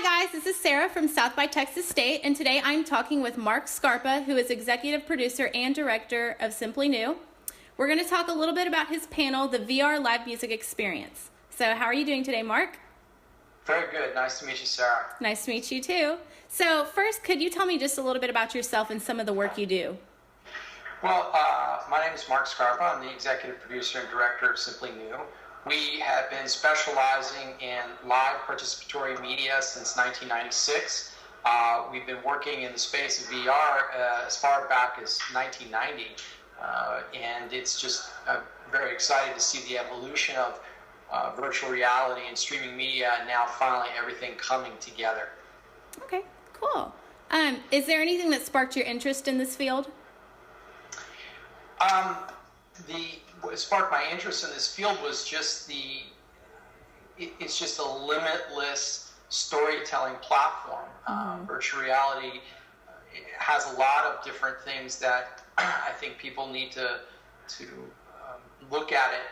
Hi guys, this is Sarah from South by Texas State, and today I'm talking with Marc Scarpa, who is executive producer and director of Simply New. We're going to talk a little bit about his panel, the VR Live Music Experience. So how are you doing today, Marc? Very good. Nice to meet you, Sarah. Nice to meet you too. So first, could you tell me just a little bit about yourself and some of the work you do? Well, my name is Marc Scarpa. I'm the executive producer and director of Simply New. We have been specializing in live participatory media since 1996. We've been working in the space of VR as far back as 1990, and it's just very exciting to see the evolution of virtual reality and streaming media, and now finally everything coming together. Okay, cool. Is there anything that sparked your interest in this field? What sparked my interest in this field was just it's just a limitless storytelling platform. Virtual reality has a lot of different things that I think people need to look at it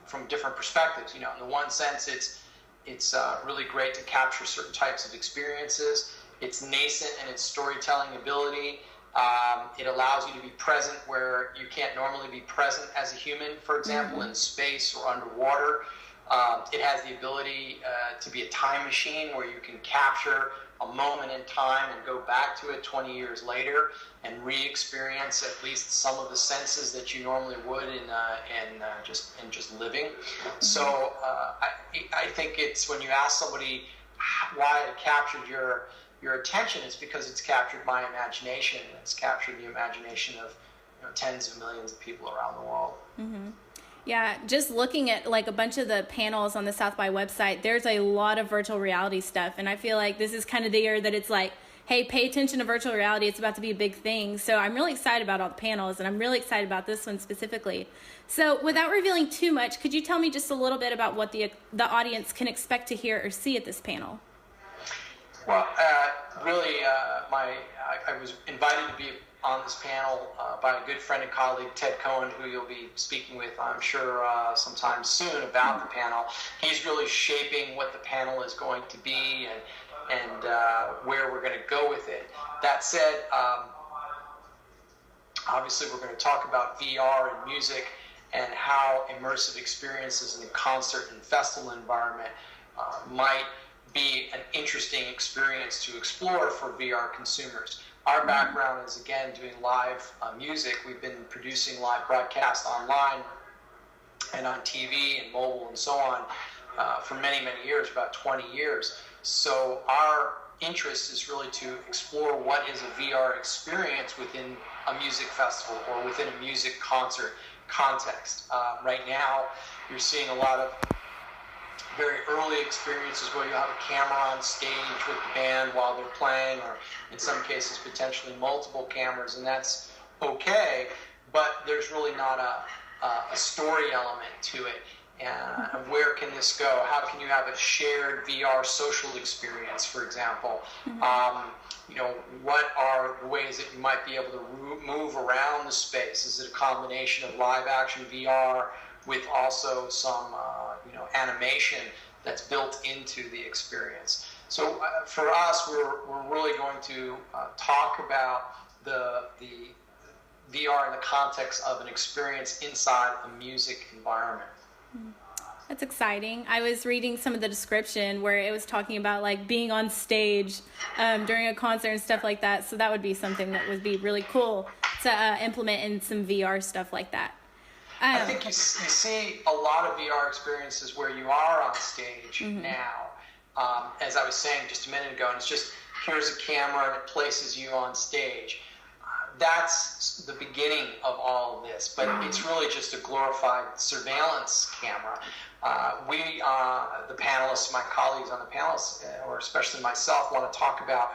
from different perspectives. You know, in the one sense, it's really great to capture certain types of experiences. It's nascent in its storytelling ability. It allows you to be present where you can't normally be present as a human, for example, in space or underwater. It has the ability to be a time machine where you can capture a moment in time and go back to it 20 years later and re-experience at least some of the senses that you normally would in just living. So I think it's when you ask somebody why it captured your attention, it's because it's captured my imagination. It's captured the imagination of tens of millions of people around the world. Yeah, just looking at like a bunch of the panels on the South by website, there's a lot of virtual reality stuff, and I feel like this is kind of the year that it's like, hey, pay attention to virtual reality. It's about to be a big thing. So I'm really excited about all the panels, and I'm really excited about this one specifically. So without revealing too much, could you tell me just a little bit about what the audience can expect to hear or see at this panel? Well, really, I was invited to be on this panel by a good friend and colleague, Ted Cohen, who you'll be speaking with, I'm sure, sometime soon about the panel. He's really shaping what the panel is going to be and where we're going to go with it. That said, obviously we're going to talk about VR and music and how immersive experiences in the concert and festival environment might be an interesting experience to explore for VR consumers. Our background is, again, doing live music. We've been producing live broadcasts online and on TV and mobile and so on for many, many years, about 20 years. So our interest is really to explore what is a VR experience within a music festival or within a music concert context. Right now, you're seeing a lot of very early experiences where you have a camera on stage with the band while they're playing, or in some cases potentially multiple cameras, and that's okay, but there's really not a story element to it. And where can this go? How can you have a shared VR social experience, for example? What are the ways that you might be able to move around the space? Is it a combination of live action VR with also some animation that's built into the experience? So for us, we're really going to talk about the VR in the context of an experience inside a music environment. That's exciting. I was reading some of the description where it was talking about like being on stage during a concert and stuff like that. So that would be something that would be really cool to implement in some VR stuff like that. I think you see a lot of VR experiences where you are on stage now. As I was saying just a minute ago, and it's just, here's a camera and it places you on stage. That's the beginning of all of this, but it's really just a glorified surveillance camera. The panelists, my colleagues on the panelists, or especially myself, want to talk about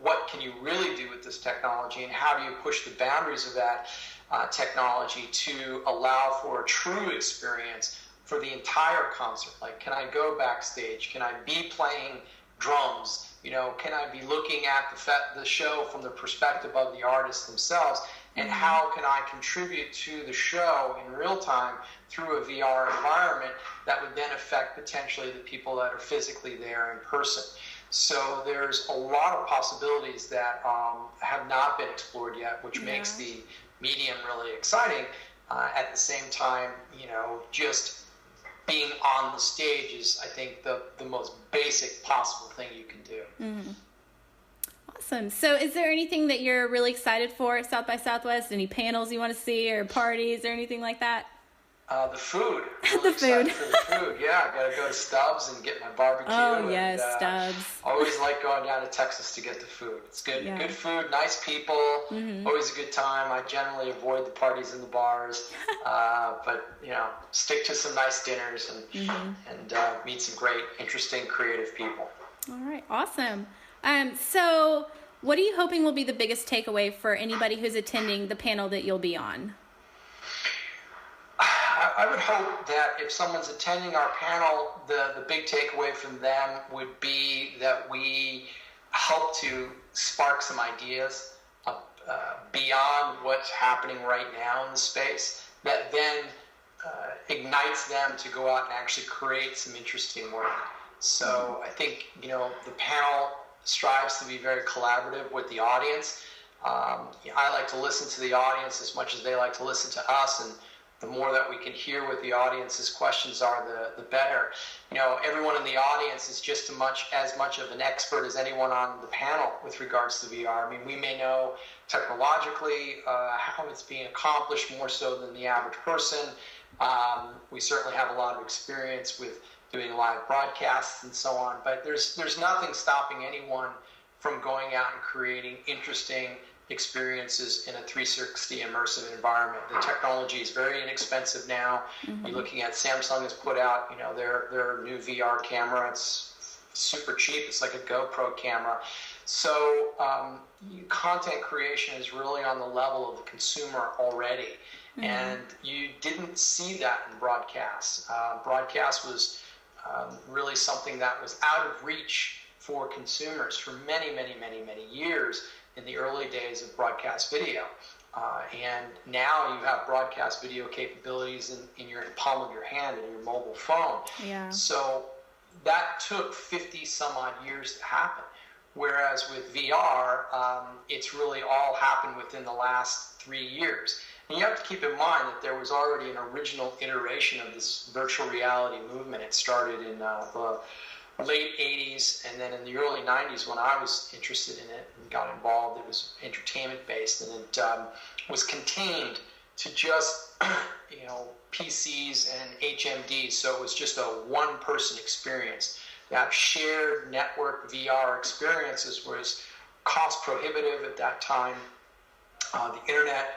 what can you really do with this technology and how do you push the boundaries of that technology to allow for a true experience for the entire concert. Like, can I go backstage? Can I be playing drums? Can I be looking at the show from the perspective of the artists themselves? And how can I contribute to the show in real time through a VR environment that would then affect potentially the people that are physically there in person? So there's a lot of possibilities that have not been explored yet, which makes the medium really exciting. At the same time, just being on the stage is, I think, the most basic possible thing you can do. Mm-hmm. Awesome. So is there anything that you're really excited for at South by Southwest? Any panels you want to see or parties or anything like that? The food. Really the food. For the food, yeah. I got to go to Stubbs and get my barbecue. Oh, yes, Stubbs. Always like going down to Texas to get the food. It's good, good food, nice people, always a good time. I generally avoid the parties and the bars, but stick to some nice dinners and meet some great, interesting, creative people. All right, awesome. So what are you hoping will be the biggest takeaway for anybody who's attending the panel that you'll be on? I would hope that if someone's attending our panel, the big takeaway from them would be that we help to spark some ideas beyond what's happening right now in the space, that then ignites them to go out and actually create some interesting work. So I think, the panel strives to be very collaborative with the audience. I like to listen to the audience as much as they like to listen to us, and the more that we can hear what the audience's questions are, the better. Everyone in the audience is just as much of an expert as anyone on the panel with regards to VR. I mean, we may know technologically how it's being accomplished more so than the average person. We certainly have a lot of experience with doing live broadcasts and so on, but there's nothing stopping anyone from going out and creating interesting experiences in a 360 immersive environment. The technology is very inexpensive now. You're looking at Samsung has put out, their new VR camera. It's super cheap. It's like a GoPro camera. So content creation is really on the level of the consumer already. And you didn't see that in broadcast. Broadcast was really something that was out of reach for consumers for many, many, many, many years in the early days of broadcast video. And now you have broadcast video capabilities in your palm of your hand in your mobile phone. Yeah. So that took 50 some odd years to happen. Whereas with VR, it's really all happened within the last 3 years. And you have to keep in mind that there was already an original iteration of this virtual reality movement. It started in the late 80s, and then in the early 90s when I was interested in it and got involved, it was entertainment based, and it was contained to just PCs and HMDs, so it was just a one-person experience. That shared network VR experiences was cost prohibitive at that time. The internet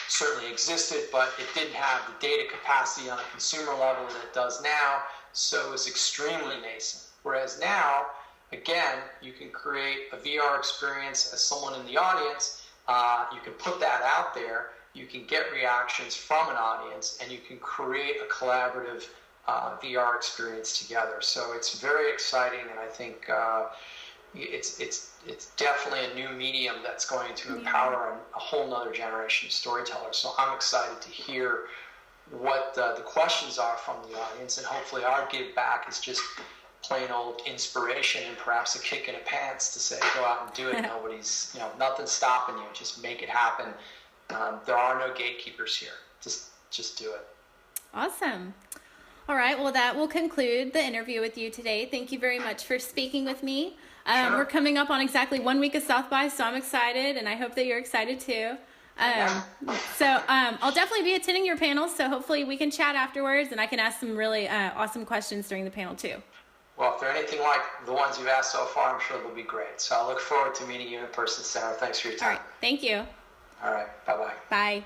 certainly existed, but it didn't have the data capacity on a consumer level that it does now, so it was extremely nascent. Whereas now, again, you can create a VR experience as someone in the audience. You can put that out there. You can get reactions from an audience, and you can create a collaborative VR experience together. So it's very exciting, and I think it's definitely a new medium that's going to empower a whole nother generation of storytellers. So I'm excited to hear what the questions are from the audience, and hopefully our give back is just plain old inspiration and perhaps a kick in the pants to say, go out and do it. Nobody's, nothing's stopping you. Just make it happen. There are no gatekeepers here. Just do it. Awesome. All right. Well, that will conclude the interview with you today. Thank you very much for speaking with me. Sure. We're coming up on exactly 1 week of South by, so I'm excited, and I hope that you're excited too. So I'll definitely be attending your panel, so hopefully we can chat afterwards, and I can ask some really awesome questions during the panel too. Well, if they're anything like the ones you've asked so far, I'm sure they'll be great. So I look forward to meeting you in person, Sarah. Thanks for your time. All right. Thank you. All right. Bye-bye. Bye.